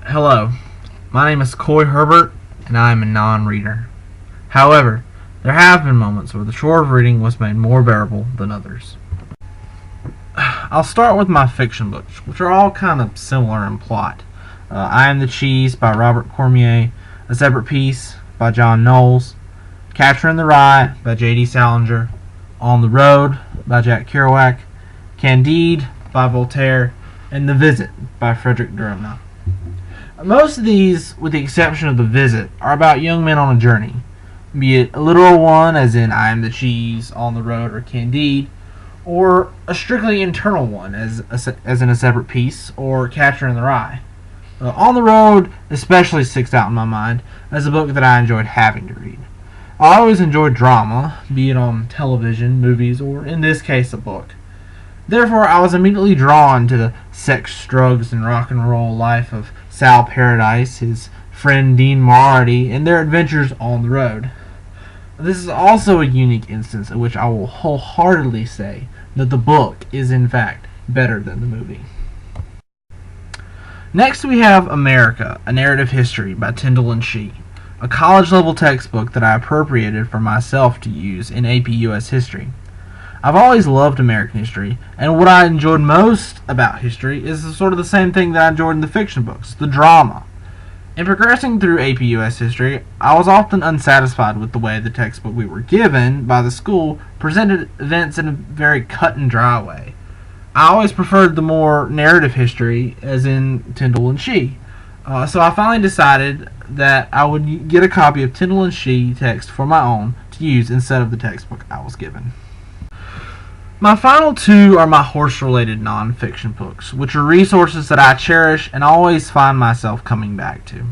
Hello, my name is Coy Herbert, and I am a non-reader. However, there have been moments where the chore of reading was made more bearable than others. I'll start with my fiction books, which are all kind of similar in plot. I Am the Cheese by Robert Cormier, A Separate Piece by John Knowles, Catcher in the Rye by J.D. Salinger, On the Road by Jack Kerouac, Candide by Voltaire, and The Visit by Frederick Doudna. Most of these, with the exception of The Visit, are about young men on a journey, be it a literal one, as in I Am the Cheese, On the Road, or Candide, or a strictly internal one, as in A Separate Piece, or Catcher in the Rye. On the Road especially sticks out in my mind as a book that I enjoyed having to read. I always enjoyed drama, be it on television, movies, or in this case a book. Therefore, I was immediately drawn to the sex, drugs, and rock and roll life of Sal Paradise, his friend Dean Moriarty, and their adventures on the road. This is also a unique instance in which I will wholeheartedly say that the book is in fact better than the movie. Next we have America, A Narrative History by Tyndall and She, a college-level textbook that I appropriated for myself to use in AP US History. I've always loved American history, and what I enjoyed most about history is sort of the same thing that I enjoyed in the fiction books, the drama. In progressing through AP US History, I was often unsatisfied with the way the textbook we were given by the school presented events in a very cut and dry way. I always preferred the more narrative history, as in Tyndall and She. So I finally decided that I would get a copy of Tyndall and She text for my own to use instead of the textbook I was given. My final two are my horse-related non-fiction books, which are resources that I cherish and always find myself coming back to.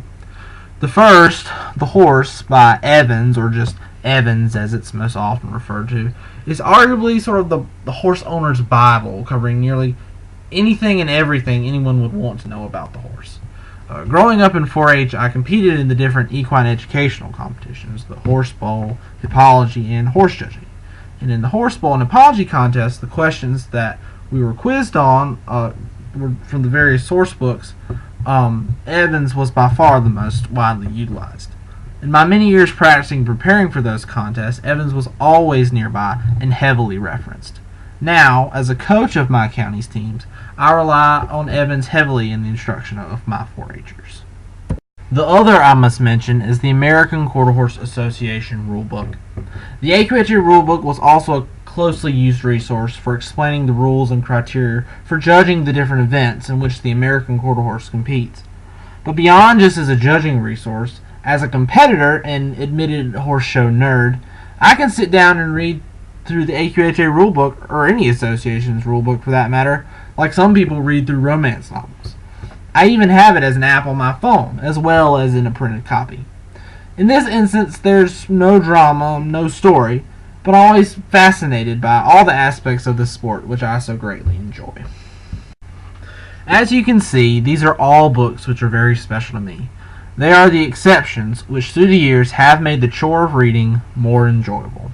The first, The Horse by Evans, or just Evans as it's most often referred to, is arguably sort of the horse owner's Bible, covering nearly anything and everything anyone would want to know about the horse. Growing up in 4-H, I competed in the different equine educational competitions, the Horse Bowl, Hippology, and Horse Judging. And in the Horse Bowl and Hippology contest, the questions that we were quizzed on were from the various source books. Evans was by far the most widely utilized. In my many years practicing and preparing for those contests, Evans was always nearby and heavily referenced. Now, as a coach of my county's teams, I rely on Evans heavily in the instruction of my 4-Hers. The other I must mention is the American Quarter Horse Association Rulebook. The AQHA Rulebook was also a closely used resource for explaining the rules and criteria for judging the different events in which the American Quarter Horse competes. But beyond just as a judging resource, as a competitor and admitted horse show nerd, I can sit down and read through the AQHA Rulebook, or any association's rulebook for that matter, like some people read through romance novels. I even have it as an app on my phone, as well as in a printed copy. In this instance, there's no drama, no story, but I'm always fascinated by all the aspects of the sport which I so greatly enjoy. As you can see, these are all books which are very special to me. They are the exceptions which through the years have made the chore of reading more enjoyable.